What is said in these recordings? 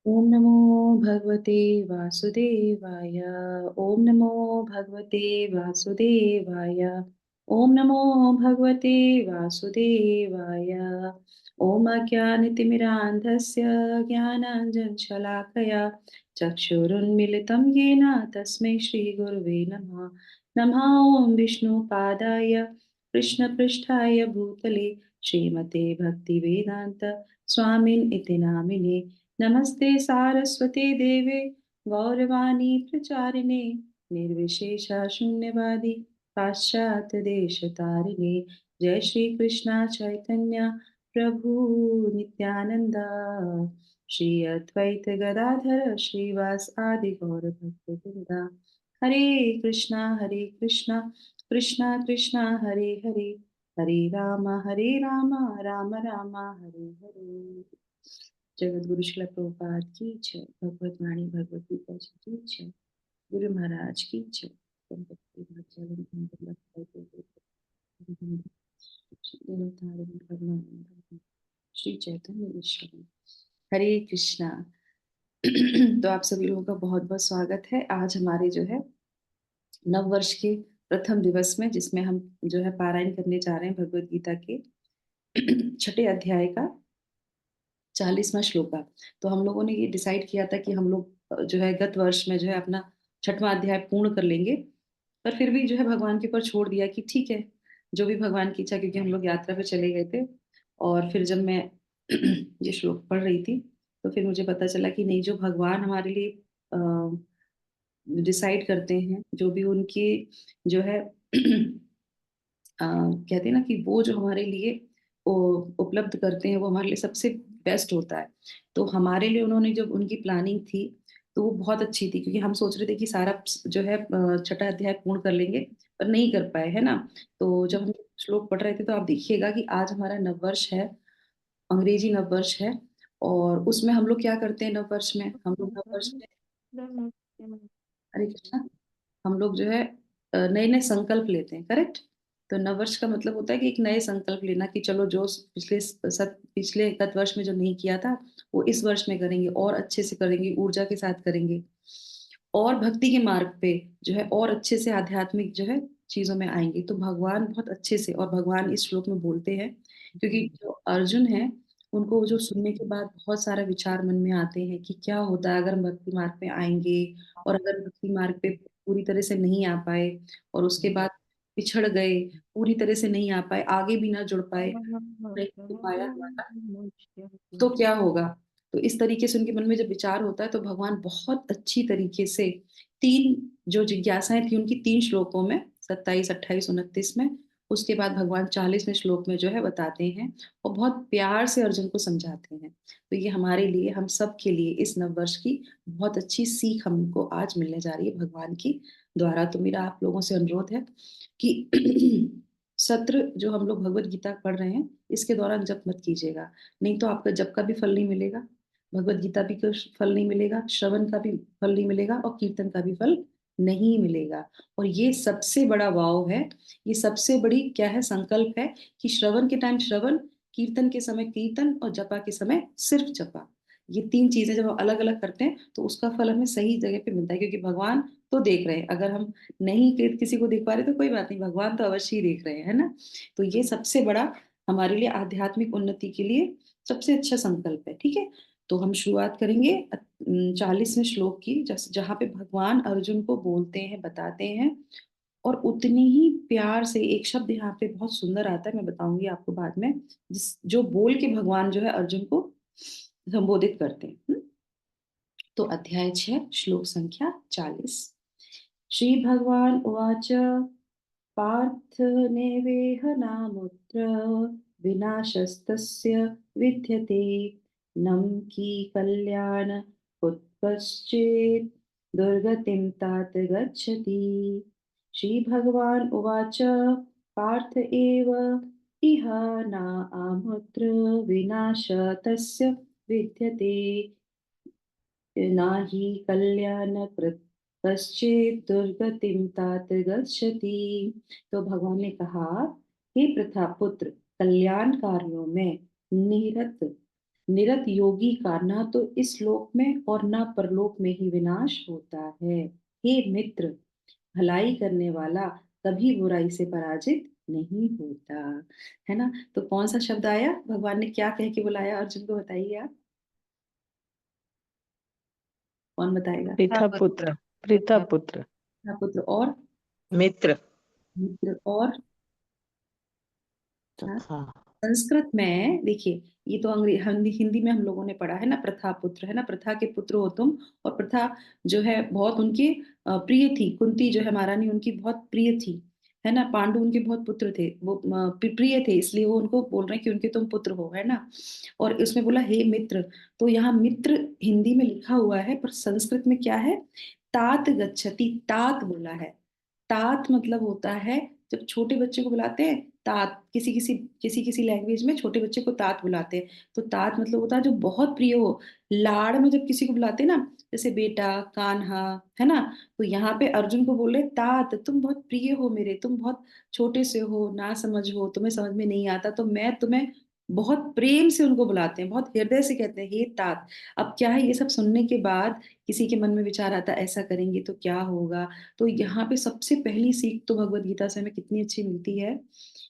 ओम नमो भगवते वासुदेवाय। ओम नमो भगवते वासुदेवाय। ओम नमो भगवते वासुदेवाय। ओम अज्ञानतिमिरान्धस्य ज्ञानाञ्जनशलाकया चक्षुरुन्मिलितं येन तस्मै श्रीगुरुवे नमः। नमः ॐ विष्णुपादाय कृष्णपृष्ठाय भूतले श्रीमते भक्तिवेदान्त स्वामिन् इति नामिने। नमस्ते सारस्वते देवे गौरवाणी प्रचारिणे निर्विशेष शून्यवादी पाश्चात्य देश तारिणे। जय श्री कृष्णा चैतन्य प्रभु नित्यानंदा श्री अद्वैत गदाधर श्रीवास आदि गौर भक्त वृंदा। हरे कृष्णा कृष्णा कृष्णा हरे हरे, हरे राम राम राम हरे हरे। जगत गुरु शिला प्रभुपाद की जय। भगवत वाणी भगवत गीता जी की जय। गुरु महाराज की जय। गणपति बप्पा भगवान श्री चैतन्य ईश्वर। हरे कृष्णा। तो आप सभी लोगों का बहुत बहुत स्वागत है आज हमारे जो है नव वर्ष के प्रथम दिवस में, जिसमें हम जो है पारायण करने जा रहे हैं भगवत गीता के छठे अध्याय का 40वां श्लोका। तो हम लोगों ने ये डिसाइड किया था कि हम लोग जो है गत वर्ष में जो है अपना छठवां अध्याय पूर्ण कर लेंगे, पर फिर भी जो है भगवान के ऊपर छोड़ दिया कि ठीक है, जो भी भगवान की इच्छा, क्योंकि हम लोग यात्रा पे चले गए थे। और फिर जब मैं ये श्लोक पढ़ रही थी तो फिर मुझे पता चला कि नहीं, जो भगवान हमारे लिए डिसाइड करते हैं, जो भी उनकी जो है कहते हैं ना कि वो जो हमारे लिए उपलब्ध करते हैं वो हमारे लिए सबसे बेस्ट होता है। तो हमारे लिए उन्होंने जब उनकी प्लानिंग थी तो वो बहुत अच्छी थी, क्योंकि हम सोच रहे थे कि सारा जो है छठा अध्याय पूर्ण कर लेंगे, पर नहीं कर पाए, है ना। तो जब हम श्लोक पढ़ रहे थे तो आप देखिएगा कि आज हमारा नववर्ष है, अंग्रेजी नववर्ष है। और उसमें हम लोग क्या करते हैं, नववर्ष में हम लोग नववर्ष में, हरे कृष्णा, हम लोग जो है नए नए संकल्प लेते हैं, करेक्ट। तो नववर्ष का मतलब होता है कि एक नए संकल्प लेना कि चलो जो पिछले गत वर्ष में जो नहीं किया था वो इस वर्ष में करेंगे, और अच्छे से करेंगे, ऊर्जा के साथ करेंगे, और भक्ति के मार्ग पे जो है और अच्छे से आध्यात्मिक जो है चीजों में आएंगे। तो भगवान बहुत अच्छे से, और भगवान इस श्लोक में बोलते हैं, क्योंकि जो अर्जुन है उनको जो सुनने के बाद बहुत सारा विचार मन में आते हैं कि क्या होता है अगर हम भक्ति मार्ग पे आएंगे, और अगर भक्ति मार्ग पे पूरी तरह से नहीं आ पाए, और उसके बाद पिछड़ गए, पूरी तरह से नहीं आ पाए, आगे भी ना जुड़ पाए, नहीं हो पाया हमारा, तो क्या होगा। तो इस तरीके से उनके मन में जब विचार होता है तो भगवान बहुत अच्छी तरीके से तीन जो जिज्ञासाएं थी उनकी तीन श्लोकों में, 27, 28, 29 में, उसके बाद भगवान 40वें श्लोक में जो है बताते हैं, और बहुत प्यार से अर्जुन को समझाते हैं। तो ये हमारे लिए, हम सब के लिए इस नववर्ष की बहुत अच्छी सीख हमको आज मिलने जा रही है भगवान की द्वारा। तो मेरा आप लोगों से अनुरोध है कि सत्र जो हम लोग भगवत गीता पढ़ रहे हैं इसके दौरान जप मत कीजिएगा, नहीं तो आपका जप का भी फल नहीं मिलेगा, भगवत गीता भी का फल नहीं मिलेगा, श्रवण का भी फल नहीं मिलेगा, और कीर्तन का भी फल नहीं मिलेगा। और ये सबसे बड़ा वाव है, ये सबसे बड़ी क्या है, संकल्प है कि श्रवण के टाइम श्रवण, कीर्तन के समय कीर्तन, और जपा के समय सिर्फ जपा। ये तीन चीजें जब हम अलग अलग करते हैं तो उसका फल हमें सही जगह पे मिलता है, क्योंकि भगवान तो देख रहे हैं। अगर हम नहीं किसी को देख पा रहे तो कोई बात नहीं, भगवान तो अवश्य ही देख रहे हैं, है ना। तो ये सबसे बड़ा हमारे लिए आध्यात्मिक उन्नति के लिए सबसे अच्छा संकल्प है, ठीक है। तो हम शुरुआत करेंगे 40वें श्लोक की, जहाँ पे भगवान अर्जुन को बोलते हैं, बताते हैं, और उतनी ही प्यार से एक शब्द यहाँ पे बहुत सुंदर आता है, मैं बताऊंगी आपको बाद में, जिस जो बोल के भगवान जो है अर्जुन को संबोधित करते हैं। तो अध्याय 6 श्लोक संख्या 40। श्री भगवान उवाच पार्थ नैवेह नामुत्र विनाशस्तस्य विद्यते नं की कल्याण कुतश्चेत् दुर्गतिं तात गच्छति। श्री भगवान उवाच पार्थ एव इह नामुत्र विनाश तस्य विद्यते नाही कल्याणकृत् कश्चित् दुर्गतिं तात गच्छति। तो भगवान ने कहा, हे प्रथा पुत्र, कल्याण कार्यों में निरत निरत योगी का ना तो इस लोक में और ना परलोक में ही विनाश होता है। हे मित्र, भलाई करने वाला कभी बुराई से पराजित नहीं होता। है ना? तो कौन सा शब्द आया, भगवान ने क्या कह के बुलाया अर्जुन को, बताइए आप, कौन बताएगा? प्रीता पुत्र, प्रीता पुत्र, पुत्र और मित्र मित्र और हाँ, तथा। संस्कृत में देखिए, ये तो अंग्रेजी हिंदी हिंदी में हम लोगों ने पढ़ा है ना, प्रथा पुत्र, है ना, प्रथा के पुत्र हो तुम। और प्रथा जो है बहुत उनकी प्रिय थी, कुंती जो है महारानी उनकी बहुत प्रिय थी, है ना, पांडु उनके बहुत पुत्र थे, वो प्रिय थे, इसलिए वो उनको बोल रहे हैं कि उनके तुम पुत्र हो, है ना। और उसमें बोला हे मित्र, तो यहाँ मित्र हिंदी में लिखा हुआ है, पर संस्कृत में क्या है, तात गच्छति, तात बोला है। तात मतलब होता है, जब छोटे बच्चे को बुलाते हैं तात, किसी किसी लैंग्वेज में छोटे बच्चे को तात बुलाते हैं। तो तात मतलब होता है जो बहुत प्रिय हो। लाड़ में जब किसी को बुलाते हैं ना, जैसे बेटा, कान्हा, है ना, तो यहाँ पे अर्जुन को बोले तात, तुम बहुत प्रिय हो मेरे, तुम बहुत छोटे से हो, ना समझ हो, तुम्हें समझ में नहीं आता, तो मैं तुम्हें बहुत प्रेम से उनको बुलाते हैं, बहुत हृदय से कहते हैं हे तात। अब क्या है, ये सब सुनने के बाद किसी के मन में विचार आता है ऐसा करेंगे तो क्या होगा। तो यहाँ पे सबसे पहली सीख तो भगवत गीता से हमें कितनी अच्छी मिलती है,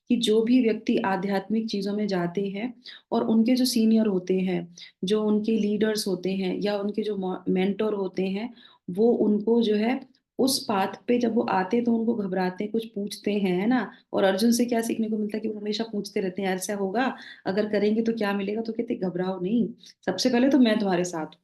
कि जो भी व्यक्ति आध्यात्मिक चीजों में जाते हैं और उनके जो सीनियर होते हैं, जो उनके लीडर्स होते हैं या उनके जो मेंटोर होते हैं, वो उनको जो है उस पाथ पे जब वो आते हैं तो उनको घबराते हैं, कुछ पूछते हैं, है ना। और अर्जुन से क्या सीखने को मिलता है कि वो हमेशा पूछते रहते हैं ऐसा होगा, अगर करेंगे तो क्या मिलेगा, तो कहते घबराओ नहीं, सबसे पहले तो मैं तुम्हारे साथ हूँ,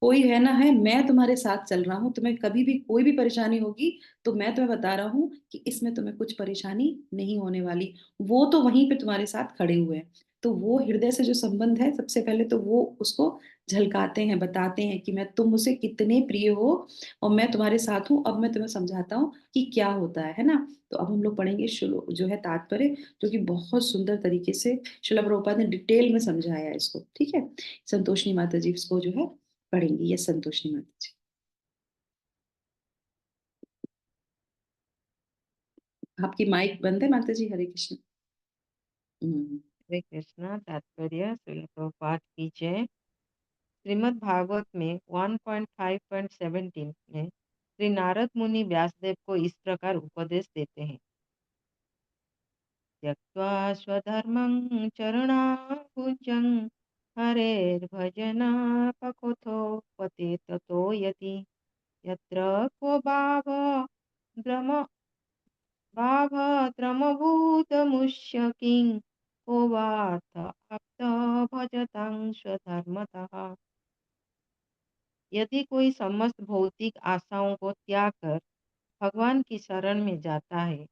कोई है ना है, मैं तुम्हारे साथ चल रहा हूँ, तुम्हें कभी भी कोई भी परेशानी होगी तो मैं तुम्हें बता रहा हूँ कि इसमें तुम्हें कुछ परेशानी नहीं होने वाली। वो तो वहीं पे तुम्हारे साथ खड़े हुए हैं। तो वो हृदय से जो संबंध है, सबसे पहले तो वो उसको झलकाते हैं, बताते हैं कि मैं, तुम मुझसे कितने प्रिय हो और मैं तुम्हारे साथ हूँ, अब मैं तुम्हें समझाता हूँ कि क्या होता है ना। तो अब हम लोग पढ़ेंगे श्लोक जो है तात्पर्य, जो कि बहुत सुंदर तरीके से शिला प्रभुपाद ने डिटेल में समझाया है इसको, ठीक है। संतोषनी माता जी इसको जो है पढ़ेंगी, ये संतोषनी माता जी। आपकी माइक बंद है माता जी, हरे कृष्ण। हम्म। हरे कृष्णा। तात्पर्य श्रील प्रभुपाद की जय। श्रीमद् भागवत में 1.5.17 में श्री नारद मुनि व्यासदेव को इस प्रकार उपदेश देते हैं। त्यक्त्वा स्वधर्मं चरणाम्बुजं हरेर्भजनापकोथोपते ततो यति यत्र क्व भावत्रमभूतमुष्य किं को वार्थ आप्त भजतां स्वधर्मतः। यदि कोई समस्त भौतिक आशाओं को त्याग कर भगवान की शरण में जाता है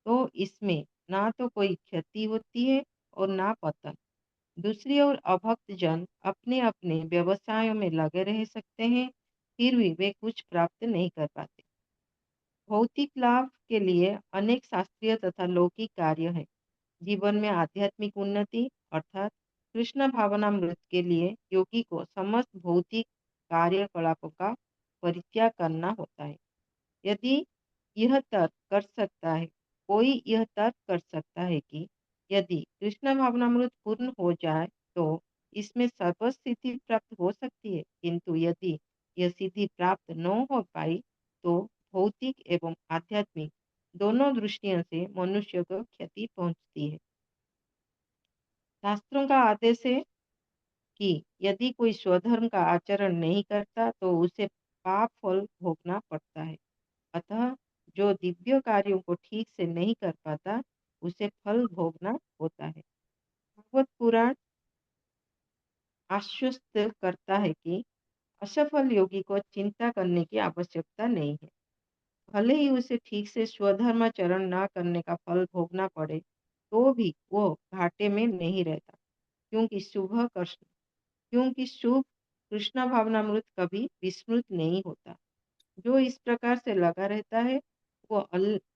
तो इसमें ना तो कोई क्षति होती है और ना पतन। दूसरी ओर अभक्त जन अपने अपने व्यवसायों में लगे रह सकते हैं, फिर भी वे कुछ प्राप्त नहीं कर पाते। भौतिक लाभ के लिए अनेक शास्त्रीय तथा लौकिक कार्य हैं। जीवन में आध्यात्मिक उन्नति अर्थात कृष्ण भावनामृत के लिए योगी को समस्त भौतिक कार्यकलापों का परित्याग करना होता है। यदि यह तर्क कर सकता है कोई यह तर्क कर सकता है कि यदि कृष्ण भावनामृत पूर्ण हो जाए तो इसमें सर्वसिद्धि प्राप्त हो सकती है, किंतु यदि यह सिद्धि प्राप्त न हो पाई तो भौतिक एवं आध्यात्मिक दोनों दृष्टियों से मनुष्य को क्षति पहुंचती है। शास्त्रों का आदेश है कि यदि कोई स्वधर्म का आचरण नहीं करता तो उसे पाप फल भोगना पड़ता है। अतः जो दिव्य कार्यों को ठीक से नहीं कर पाता उसे फल भोगना होता है। भगवत पुराण आश्वस्त करता है कि असफल योगी को चिंता करने की आवश्यकता नहीं है। भले ही उसे ठीक से स्वधर्माचरण न करने का फल भोगना पड़े तो भी वो घाटे में नहीं रहता, क्योंकि क्योंकि शुभ कृष्ण भावनामृत कभी विस्मृत नहीं होता। जो इस प्रकार से लगा रहता है वो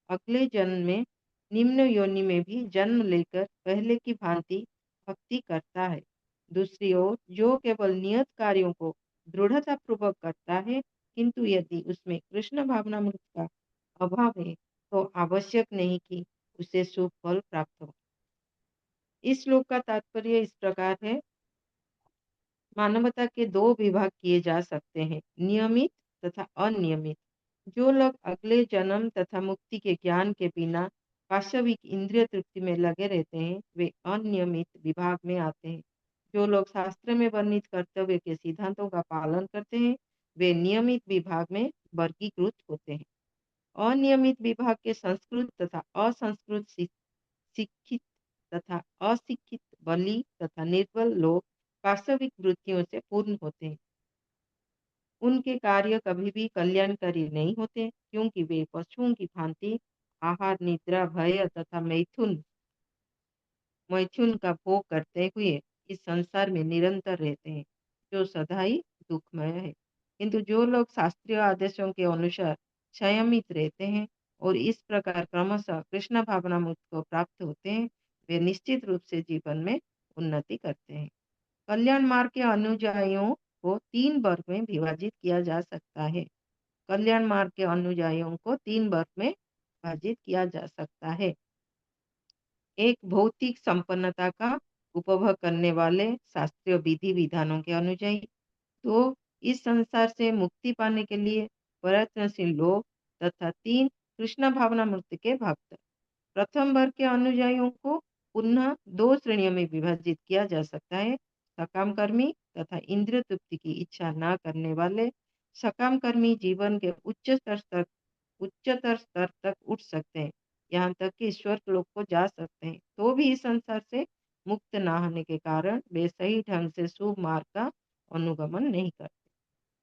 अगले जन्म में निम्न योनि में भी जन्म लेकर पहले की भांति भक्ति करता है। दूसरी ओर जो केवल नियत कार्यों को दृढ़ता पूर्वक करता है किंतु यदि उसमें कृष्ण भावनामृत का अभाव है तो आवश्यक नहीं कि उसे शुभ फल प्राप्त हो। इस श्लोक का तात्पर्य इस प्रकार है। मानवता के दो विभाग किए जा सकते हैं, नियमित तथा अनियमित। जो लोग अगले जन्म तथा मुक्ति के ज्ञान के बिना वास्तविक इंद्रिय तृप्ति में लगे रहते हैं, वे अनियमित विभाग में आते हैं। जो लोग शास्त्र में वर्णित कर्तव्य के सिद्धांतों का पालन करते हैं, वे नियमित विभाग में वर्गीकृत होते हैं। अनियमित विभाग के संस्कृत तथा असंस्कृत शिक्षित तथा अशिक्षित, बली तथा निर्बल लोग वास्तविक वृत्तियों से पूर्ण होते हैं। उनके कार्य कभी भी कल्याणकारी नहीं होते, क्योंकि वे पशुओं की भांति आहार, निद्रा, भय तथा मैथुन मैथुन का भोग करते हुए इस संसार में निरंतर रहते हैं, जो सदा ही दुखमय है। किंतु जो लोग शास्त्रीय आदेशों के अनुसार संयमित रहते हैं और इस प्रकार क्रमशः कृष्ण भावना मुक्त को प्राप्त होते हैं, वे निश्चित रूप से जीवन में उन्नति करते हैं। कल्याण मार्ग के अनुयायियों को तीन वर्ग में विभाजित किया जा सकता है। कल्याण मार्ग के अनुयायियों को तीन वर्ग में विभाजित किया जा सकता है। एक, भौतिक संपन्नता का उपभोग करने वाले शास्त्रीय विधि विधानों के अनुयायी। दो, इस संसार से मुक्ति पाने के लिए प्रयत्नशील लोग। तथा तीन, कृष्ण भावना मूर्ति के भक्त। प्रथम वर्ग के अनुयायियों को पुनः दो श्रेणियों में विभाजित किया जा सकता है, सकाम कर्मी तथा इंद्रिय तृप्ति की इच्छा न करने वाले। सकाम कर्मी जीवन के उच्चतर स्तर तक उठ सकते हैं, यहाँ तक कि स्वर्ग लोक को जा सकते हैं, तो भी इस संसार से मुक्त न होने के कारण वे सही ढंग से शुभ मार्ग का अनुगमन नहीं करते।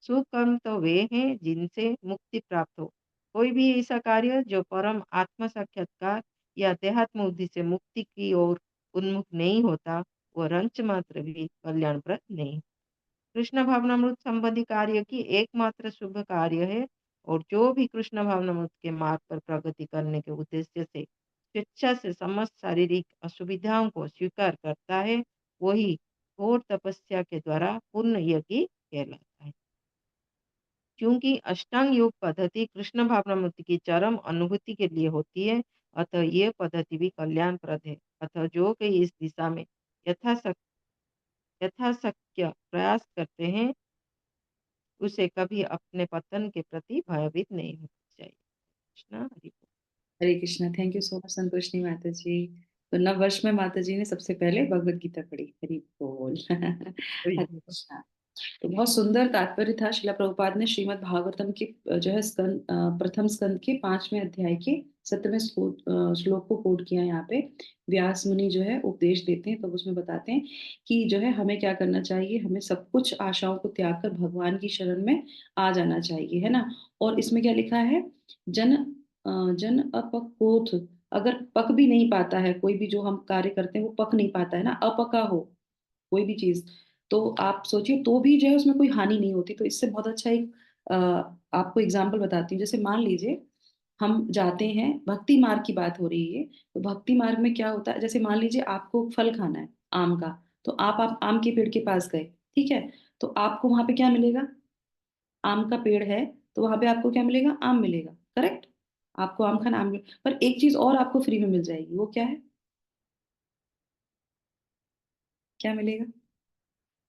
शुभ कर्म तो वे हैं जिनसे मुक्ति प्राप्त हो। कोई भी ऐसा कार्य जो परम आत्म साक्षात्कार या देहात्म बुद्धि से मुक्ति की ओर उन्मुख नहीं होता, वह रंच मात्र भी कल्याणप्रद नहीं। कृष्ण भावनामृत संबंधी कार्य की एकमात्र शुभ कार्य है, और जो भी कृष्ण भावनामृत के मार्ग पर प्रगति करने के उद्देश्य से स्वेच्छा से समस्त शारीरिक असुविधाओं को स्वीकार करता है, वही घोर तपस्या के द्वारा पूर्ण यज्ञ कहलाता है। क्योंकि अष्टांग योग पद्धति कृष्ण भावनामृति की चरम अनुभूति के लिए होती है, अतः ये पद्धति भी कल्याणप्रद है। अतः जो कोई इस दिशा में यथाशक्य प्रयास करते हैं, उसे कभी अपने पतन के प्रति भयभीत नहीं होना चाहिए। कृष्णा हरि बोल। Hare Krishna. Thank you so much Santoshni Mata ji. तो नव वर्ष में माता जी ने सबसे पहले भगवत गीता पढ़ी। हरि बोल। हरि हरे बोल। कृष्णा। तो बहुत सुंदर तात्पर्य था। शिला प्रभुपाद ने श्रीमद् भागवतम के जो है प्रथम स्कंद के 5वें अध्याय के 7वें श्लोक को कोट किया यहाँ पे। व्यास मुनि जो है उपदेश देते हैं, तो उसमें बताते हैं कि जो है हमें क्या करना चाहिए, हमें सब कुछ आशाओं को त्याग कर भगवान की शरण में आ जाना चाहिए, है ना। और इसमें क्या लिखा है, जन जन अपकोथ, अगर पक भी नहीं पाता है कोई भी जो हम कार्य करते हैं वो पक नहीं पाता है ना, अपका हो कोई भी चीज, तो आप सोचिए तो भी जो है उसमें कोई हानि नहीं होती। तो इससे बहुत अच्छा एक आपको एग्जाम्पल बताती हूँ। जैसे मान लीजिए हम जाते हैं, भक्ति मार्ग की बात हो रही है, तो भक्ति मार्ग में क्या होता है, जैसे मान लीजिए आपको फल खाना है आम का, तो आप आम के पेड़ के पास गए, ठीक है, तो आपको वहां पे क्या मिलेगा, आम का पेड़ है, तो वहां पे आपको क्या मिलेगा, आम मिलेगा, करेक्ट। आपको आम खाना, आम पर एक चीज और आपको फ्री में मिल जाएगी, वो क्या है, क्या मिलेगा,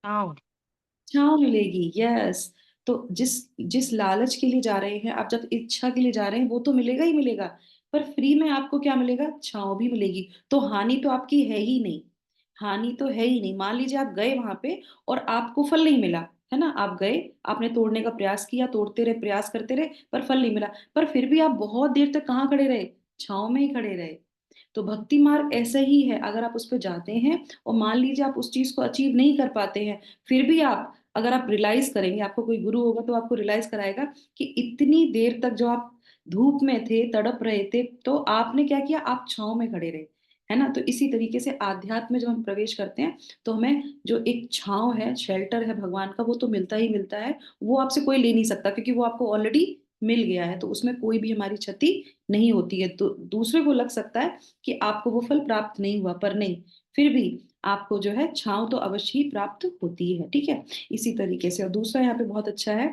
हाँ। छाँव मिलेगी, यस। तो जिस जिस लालच के लिए जा रहे हैं आप, जब इच्छा के लिए जा रहे हैं, वो तो मिलेगा ही मिलेगा, पर फ्री में आपको क्या मिलेगा, छाँव भी मिलेगी। तो हानि तो आपकी है ही नहीं, हानि तो है ही नहीं। मान लीजिए आप गए वहां पे और आपको फल नहीं मिला, है ना, आप गए, आपने तोड़ने का प्रयास किया, तोड़ते रहे, प्रयास करते रहे, पर फल नहीं मिला, पर फिर भी आप बहुत देर तक कहाँ खड़े रहे, छाँव में ही खड़े रहे। तो भक्ति मार्ग ऐसा ही है, अगर आप उस पर जाते हैं और मान लीजिए आप उस चीज को अचीव नहीं कर पाते हैं, फिर भी आप, अगर आप रियलाइज करेंगे, आपको कोई गुरु होगा तो आपको रियलाइज कराएगा कि इतनी देर तक जो आप धूप में थे, तड़प रहे थे, तो आपने क्या किया, आप छांव में खड़े रहे, है ना। तो इसी तरीके से आध्यात्म में जब हम प्रवेश करते हैं, तो हमें जो एक छांव है, शेल्टर है भगवान का, वो तो मिलता ही मिलता है। वो आपसे कोई ले नहीं सकता, क्योंकि वो आपको ऑलरेडी मिल गया है, तो उसमें कोई भी हमारी क्षति नहीं होती है। तो दूसरे को लग सकता है कि आपको वो फल प्राप्त नहीं हुआ, पर नहीं, फिर भी आपको जो है छांव तो अवश्य ही प्राप्त होती है, ठीक है। इसी तरीके से, और दूसरा यहाँ पे बहुत अच्छा है,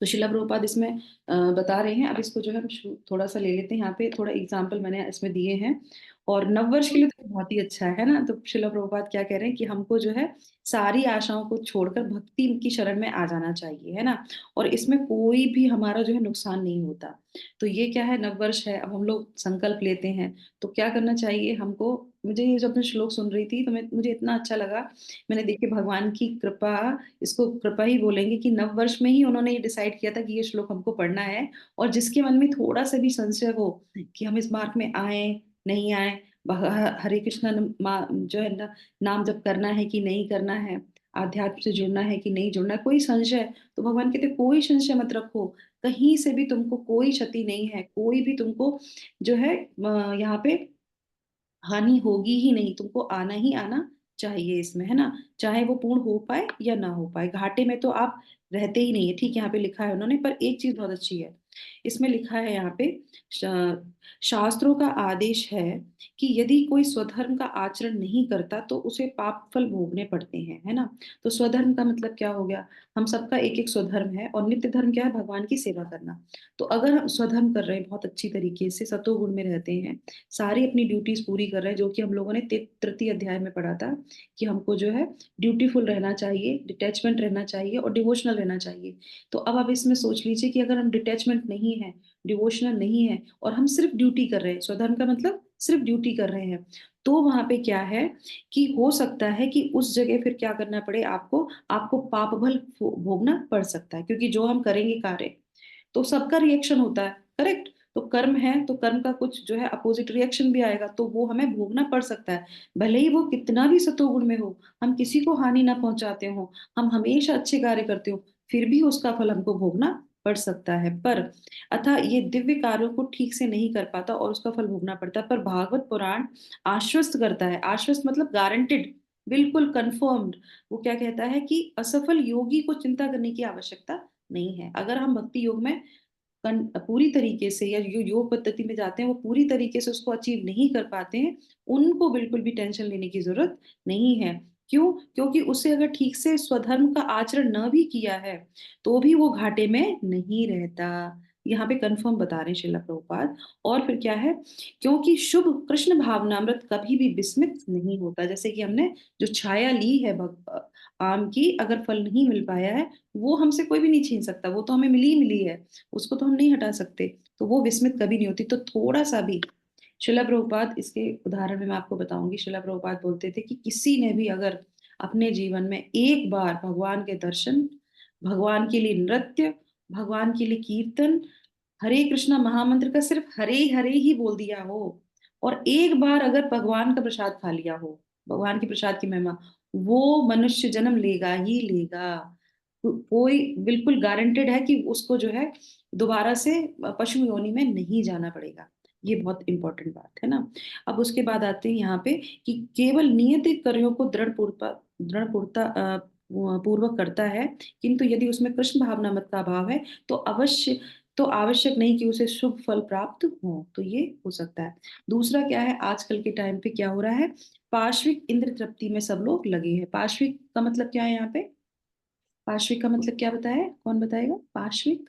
तो शिला प्रभुपाद इसमें बता रहे हैं। अब इसको जो है हम थोड़ा सा ले लेते हैं, यहाँ पे थोड़ा एग्जाम्पल मैंने इसमें दिए हैं। और नववर्ष के लिए तो बहुत ही अच्छा है ना। तो शिला प्रभुपाद क्या कह रहे हैं कि हमको जो है सारी आशाओं को छोड़कर भक्ति की शरण में आ जाना चाहिए, है ना। और इसमें कोई भी हमारा जो है नुकसान नहीं होता। तो ये क्या है, नववर्ष है, अब हम लोग संकल्प लेते हैं। तो क्या करना चाहिए हमको। मुझे ये जब मैं श्लोक सुन रही थी तो मुझे इतना अच्छा लगा। मैंने देखिए भगवान की कृपा, इसको कृपा ही बोलेंगे कि नव वर्ष में ही उन्होंने ये डिसाइड किया था कि ये श्लोक हमको पढ़ना है। और जिसके मन में थोड़ा सा भी संशय हो कि हम इस मार्ग में आए नहीं आए, हरे कृष्णा जो है ना, नाम जप करना है कि नहीं करना है, आध्यात्म से जुड़ना है कि नहीं जुड़ना है, कोई संशय, तो भगवान कहते कोई संशय मत रखो। कहीं से भी तुमको कोई क्षति नहीं है, कोई भी तुमको जो है यहाँ पे हानि होगी ही नहीं, तुमको आना ही आना चाहिए इसमें, है ना। चाहे वो पूर्ण हो पाए या ना हो पाए, घाटे में तो आप रहते ही नहीं है। ठीक है, यहाँ पे लिखा है उन्होंने, पर एक चीज बहुत अच्छी है। इसमें लिखा है यहाँ पे, शास्त्रों का आदेश है कि यदि कोई स्वधर्म का आचरण नहीं करता तो उसे पाप फल भोगने पड़ते हैं, है ना। तो स्वधर्म का मतलब क्या हो गया, हम सबका एक एक स्वधर्म है, और नित्य धर्म क्या है, भगवान की सेवा करना। तो अगर हम स्वधर्म कर रहे हैं, बहुत अच्छी तरीके से सतोगुण में रहते हैं, सारी अपनी ड्यूटीज पूरी कर रहे हैं, जो कि हम लोगों ने तृतीय अध्याय में पढ़ा था कि हमको जो है ड्यूटीफुल रहना चाहिए, डिटैचमेंट रहना चाहिए और डिवोशनल रहना चाहिए। तो अब आप इसमें सोच लीजिए कि अगर हम डिटैचमेंट नहीं है, डिवोशनल नहीं है, और हम सिर्फ ड्यूटी कर रहे हैं, स्वधर्म का मतलब सिर्फ ड्यूटी कर रहे हैं, तो वहां पे क्या है कि हो सकता है कि उस जगह फिर क्या करना पड़े आपको, आपको पाप फल भोगना पड़ सकता है, क्योंकि जो हम करेंगे कार्य तो सबका रिएक्शन होता है, करेक्ट। तो कर्म है तो कर्म का कुछ जो है अपोजिट रिएक्शन भी आएगा, तो वो हमें भोगना पड़ सकता है। भले ही वो कितना भी सतोगुण में हो, हम किसी को हानि ना पहुंचाते हो, हम हमेशा अच्छे कार्य करते हो, फिर भी उसका फल हमको भोगना पड़ सकता है। पर अतः ये दिव्य कार्यों को ठीक से नहीं कर पाता और उसका फल भोगना पड़ता है। पर भागवत पुराण आश्वस्त करता है, आश्वस्त मतलब गारंटेड, बिल्कुल कंफर्म्ड। वो क्या कहता है कि असफल योगी को चिंता करने की आवश्यकता नहीं है। अगर हम भक्ति योग में पूरी तरीके से, या जो योग पद्धति में जाते हैं वो पूरी तरीके से उसको अचीव नहीं कर पाते हैं, उनको बिल्कुल भी टेंशन लेने की जरूरत नहीं है। क्यों? क्योंकि उसे अगर ठीक से स्वधर्म का आचरण न भी किया है तो भी वो घाटे में नहीं रहता। यहाँ पे कंफर्म बता रहे हैं शिला प्रभुपाद। और फिर क्या है, क्योंकि शुभ कृष्ण भावनामृत कभी भी विस्मित नहीं होता। जैसे कि हमने जो छाया ली है आम की, अगर फल नहीं मिल पाया है, वो हमसे कोई भी नहीं छीन सकता, वो तो हमें मिली ही मिली है, उसको तो हम नहीं हटा सकते। तो वो विस्मित कभी नहीं होती। तो थोड़ा सा भी, शिला प्रभुपाद इसके उदाहरण में मैं आपको बताऊंगी। शिला प्रभुपाद बोलते थे कि किसी ने भी अगर अपने जीवन में एक बार भगवान के दर्शन, भगवान के लिए नृत्य, भगवान के लिए कीर्तन, हरे कृष्णा महामंत्र का सिर्फ हरे हरे ही बोल दिया हो, और एक बार अगर भगवान का प्रसाद खा लिया हो, भगवान के प्रसाद की महिमा, वो मनुष्य जन्म लेगा ही लेगा। कोई बिल्कुल गारंटेड है कि उसको जो है दोबारा से पशु योनि में नहीं जाना पड़ेगा। ये बहुत इंपॉर्टेंट बात है ना। अब उसके बाद आते हैं यहाँ पे कि केवल नियत कार्यों को पूर्वक करता है, किंतु यदि उसमें कृष्ण भावना मत का अभाव है तो अवश्य, तो आवश्यक नहीं कि उसे शुभ फल प्राप्त हो। तो ये हो सकता है। दूसरा क्या है, आजकल के टाइम पे क्या हो रहा है, पाश्विक इंद्र तृप्ति में सब लोग लगे हैं। पाश्विक का मतलब क्या है यहाँ पे, पाश्विक का मतलब क्या बताया, कौन बताएगा पाश्विक।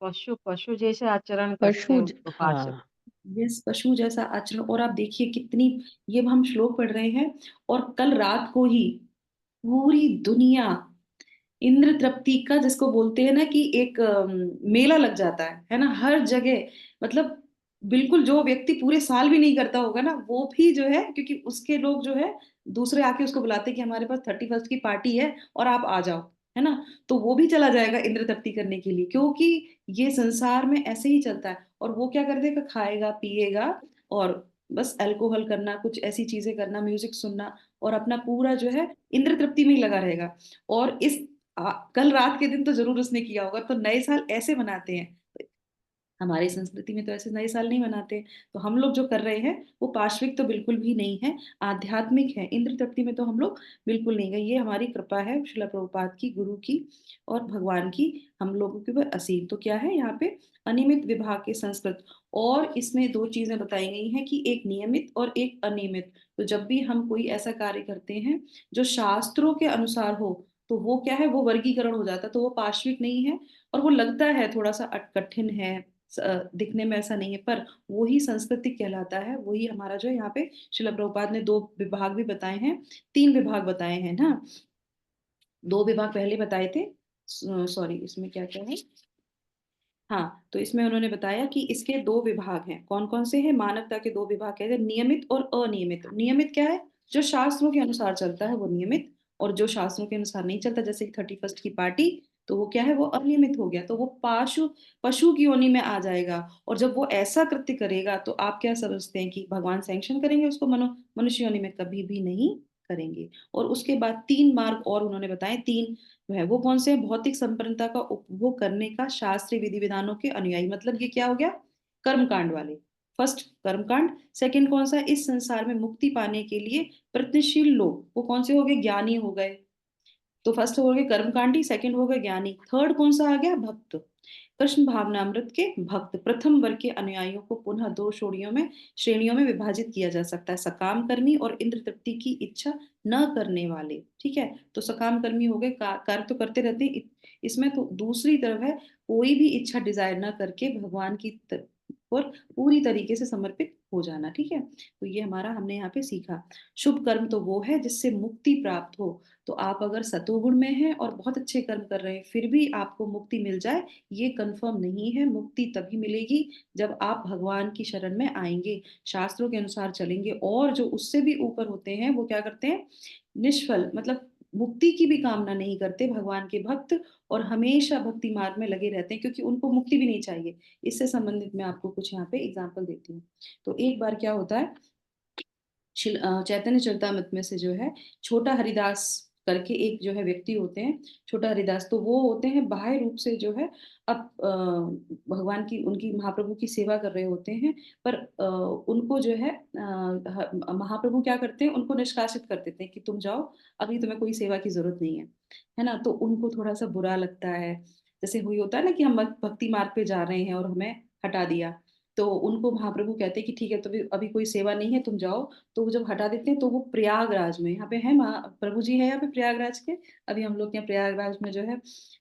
पशु पशु जैसे आचरण करते हैं पशु उसको पास। हाँ। यस, पशु जैसा आचरण। और आप देखिए कितनी, ये हम श्लोक पढ़ रहे हैं और कल रात को ही पूरी दुनिया इंद्र तृप्ति का, जिसको बोलते हैं ना कि एक मेला लग जाता है ना, हर जगह। मतलब बिल्कुल जो व्यक्ति पूरे साल भी नहीं करता होगा ना, वो भी जो है, क्योंकि उसके लोग जो है दूसरे आके उसको बुलाते हैं कि हमारे पास 31 की पार्टी है और आप आ जाओ, है ना। तो वो भी चला जाएगा इंद्र तृप्ति करने के लिए, क्योंकि ये संसार में ऐसे ही चलता है। और वो क्या कर देगा, खाएगा पिएगा और बस अल्कोहल करना, कुछ ऐसी चीजें करना, म्यूजिक सुनना, और अपना पूरा जो है इंद्र तृप्ति में ही लगा रहेगा। और कल रात के दिन तो जरूर उसने किया होगा। तो नए साल ऐसे मनाते हैं, हमारी संस्कृति में तो ऐसे नए साल नहीं मनाते। तो हम लोग जो कर रहे हैं वो पाश्विक तो बिल्कुल भी नहीं है, आध्यात्मिक है। इंद्र तृप्ति में तो हम लोग बिल्कुल नहीं गए। ये हमारी कृपा है शिला प्रभुपाद की, गुरु की और भगवान की, हम लोगों के ऊपर असीम। तो क्या है यहाँ पे, अनियमित विभाग के संस्कृत। और इसमें दो चीजें बताई गई हैं कि एक नियमित और एक अनियमित। तो जब भी हम कोई ऐसा कार्य करते हैं जो शास्त्रों के अनुसार हो, तो वो क्या है, वो वर्गीकरण हो जाता है, तो वो पाश्विक नहीं है। और वो लगता है थोड़ा सा कठिन है, दिखने में ऐसा नहीं है, पर वही संस्कृति कहलाता है, वही हमारा जो है यहाँ पे शिला प्रभुपाद ने 2 विभाग भी बताए हैं, 3 विभाग बताए हैं ना, 2 विभाग पहले बताए थे। सॉरी, इसमें क्या-क्या है? हाँ, तो इसमें उन्होंने बताया कि इसके 2 विभाग हैं। कौन-कौन से हैं? मानवता के 2 विभाग कहते हैं, नियमित और अनियमित। नियमित क्या है? जो शास्त्रों के अनुसार चलता है वो नियमित, और जो शास्त्रों के अनुसार नहीं चलता, जैसे कि 31st की पार्टी, तो वो क्या है? वो अनियमित हो गया। तो वो पशु की योनि में आ जाएगा, और जब वो ऐसा कृत्य करेगा तो आप क्या समझते हैं कि भगवान सैंक्शन करेंगे उसको मनुष्य योनि में? कभी भी नहीं करेंगे। और उसके बाद 3 मार्ग और उन्होंने बताए, 3 वह वो कौन से हैं? भौतिक संपन्नता का उपभोग करने का शास्त्रीय विधि-विधानों के अनुयायी, मतलब ये क्या हो गया? कर्मकांड वाले। फर्स्ट कर्मकांड, सेकंड कौन-सा है? इस संसार में मुक्ति पाने के लिए प्रयत्नशील लोग, वो कौन से हो गए? ज्ञानी हो गए। तो फर्स्ट हो गए कर्मकांडी, सेकंड हो गए ज्ञानी, थर्ड कौन-सा आ गया? भक्त। कृष्ण भावनामृत के भक्त, प्रथम वर्ग के अनुयायियों को पुनः 2 श्रेणियों में विभाजित किया जा सकता है, सकाम कर्मी और इंद्र तृप्ति की इच्छा न करने वाले, ठीक है? तो सकाम कर्मी हो गए, कार्य तो करते रहते हैं, इसमें तो दूसरी तरफ है, कोई भी इच्छा डिज़ायर ना करके भगवान की और पूरी तरीके से समर्पित हो जाना, ठीक है? तो ये हमारा हमने यहाँ पे सीखा। शुभ कर्म तो वो है जिससे मुक्ति प्राप्त हो। तो आप अगर सतोगुण में हैं और बहुत अच्छे कर्म कर रहे हैं, फिर भी आपको मुक्ति मिल जाए, ये कन्फर्म नहीं है। मुक्ति तभी मिलेगी जब आप भगवान की शरण में आएँगे, शास्त्रों के अनुसार चलेंगे, और जो उससे भी ऊपर होते हैं, वो क्या करते हैं? निष्फल, मतलब मुक्ति की भी कामना नहीं करते भगवान के भक्त, और हमेशा भक्ति मार्ग में लगे रहते हैं, क्योंकि उनको मुक्ति भी नहीं चाहिए। इससे संबंधित मैं आपको कुछ यहाँ पे एग्ज़ाम्पल देती हूँ। तो एक बार क्या होता है, चैतन्य चरितामृत में से जो है, छोटा हरिदास करके एक जो है व्यक्ति होते हैं, छोटा हरिदास, तो वो होते हैं बाह्य रूप से जो है अब भगवान की उनकी महाप्रभु की सेवा कर रहे होते हैं, पर उनको जो है महाप्रभु क्या करते हैं, उनको निष्कासित कर देते हैं कि तुम जाओ, अभी तुम्हें कोई सेवा की ज़रूरत नहीं है ना? तो उनको थोड़ा-सा बुरा लगता है, जैसे वही होता है ना कि हम भक्ति मार्ग पे जा रहे हैं और हमें हटा दिया, तो उनको महाप्रभु कहते हैं कि ठीक है, तो अभी अभी कोई सेवा नहीं है, तुम जाओ। तो वो जब हटा देते हैं, तो वो प्रयागराज में, यहाँ पे है प्रभु जी है यहाँ पे प्रयागराज के। अभी हम लोग के यहाँ प्रयागराज में जो है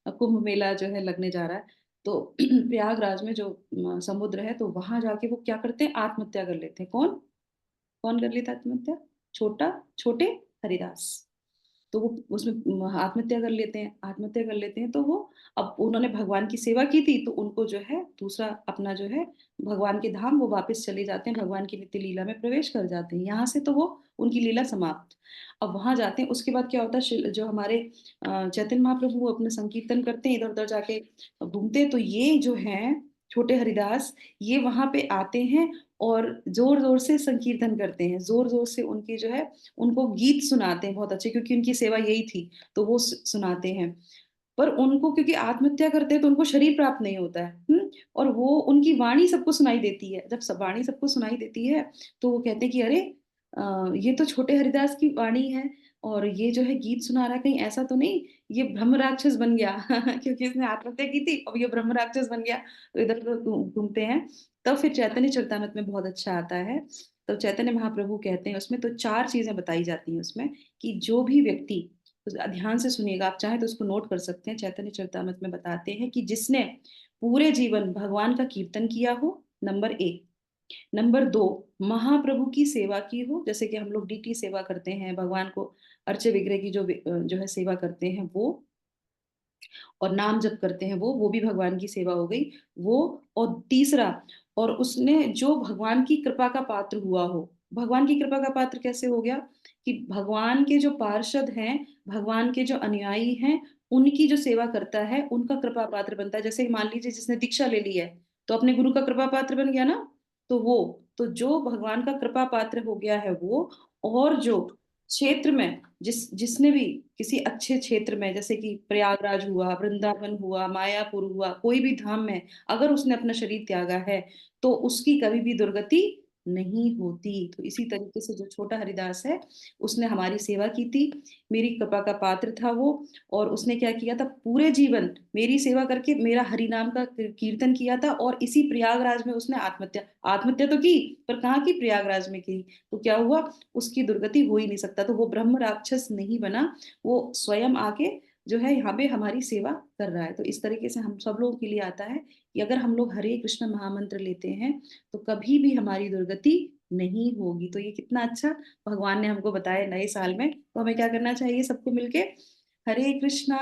कुंभ मेला जो है लगने जा रहा है। तो प्रयागराज में जो समुद्र है, तो वहां जाके वो क्या करते हैं? आत्महत्या कर लेते हैं। कौन कौन कर लेता है आत्महत्या? छोटे हरिदास। तो वो उसमें आत्महत्या कर लेते हैं, तो वो, अब उन्होंने भगवान की सेवा की थी, तो उनको जो है दूसरा अपना जो है भगवान के धाम वो वापस चले जाते हैं, भगवान की नित्य लीला में प्रवेश कर जाते हैं। यहाँ से तो वो उनकी लीला समाप्त। अब वहाँ जाते हैं, उसके बाद क्या होता है, जो हमारे चैतन्य महाप्रभु वो अपना संकीर्तन करते हैं, इधर-उधर जाके घूमते हैं, तो ये जो हैं छोटे हरिदास, ये वहाँ पे आते हैं और ज़ोर-ज़ोर से संकीर्तन करते हैं, ज़ोर-ज़ोर से उनकी जो है उनको गीत सुनाते हैं बहुत अच्छे, क्योंकि उनकी सेवा यही थी, तो वो सुनाते हैं। पर उनको, क्योंकि आत्महत्या करते हैं, तो उनको शरीर प्राप्त नहीं होता है, हुँ? और वो उनकी वाणी सबको सुनाई देती है। जब वाणी सबको सुनाई देती है, तो वो कहते हैं कि अरे! ये तो छोटे हरिदास की वाणी है, और ये जो है गीत सुना रहा है, कहीं ऐसा तो नहीं ये ब्रह्म राक्षस बन गया क्योंकि इसने आत्महत्या की थी, अब ये ब्रह्म राक्षस बन गया। तो इधर-उधर घूमते हैं। तब फिर चैतन्य चरितामृत में बहुत अच्छा आता है। तो चैतन्य महाप्रभु कहते हैं उसमें, तो 4 चीज़ें बताई जाती हैं उसमें, कि जो भी व्यक्ति, तो ध्यान से सुनिएगा, आप चाहें तो उसको नोट कर सकते हैं। चैतन्य चरितामृत में बताते हैं कि जिसने पूरे जीवन भगवान का कीर्तन किया हो, नंबर 1। नंबर 2, महाप्रभु की सेवा की हो, जैसे कि हम लोग डीटी सेवा करते हैं, भगवान को अर्चे विग्रह की जो है सेवा करते हैं वो, और नाम जप करते हैं वो भी भगवान की सेवा हो गई, वो। और तीसरा, और उसने जो भगवान की कृपा का पात्र हुआ हो, भगवान की कृपा का पात्र कैसे हो गया? कि भगवान के जो पार्षद हैं, भगवान के जो अनुयायी हैं, उनकी जो सेवा करता है, उनका कृपा पात्र बनता है। जैसे कि मान लीजिए जिसने दीक्षा ले ली है, तो अपने गुरु का कृपा पात्र बन गया ना? तो वो, तो जो भगवान का कृपा पात्र हो गया है वो, और जो क्षेत्र में जिसने भी किसी अच्छे क्षेत्र में, जैसे कि प्रयागराज हुआ, वृंदावन हुआ, मायापुर हुआ, कोई भी धाम में अगर उसने अपना शरीर त्यागा है, तो उसकी कभी भी दुर्गति नहीं होती। तो इसी तरीके से जो छोटा हरिदास है, उसने हमारी सेवा की थी, मेरी कृपा का पात्र था वो, और उसने क्या किया था, पूरे जीवन मेरी सेवा करके मेरा हरि नाम का कीर्तन किया था, और इसी प्रयागराज में उसने आत्महत्या आत्महत्या तो की, पर कहाँ की? प्रयागराज में की। तो क्या हुआ? उसकी दुर्गति हो ही नहीं सकता, तो वो ब्रह्म राक्षस नहीं बना, वो स्वयं आके जो है यहाँ पे हमारी सेवा कर रहा है। तो इस तरीके से हम सब लोगों के लिए आता है कि अगर हम लोग हरे कृष्ण महामंत्र लेते हैं तो कभी भी हमारी दुर्गति नहीं होगी। तो ये कितना अच्छा भगवान ने हमको बताया नए साल में। तो हमें क्या करना चाहिए सबको मिलके, हरे कृष्णा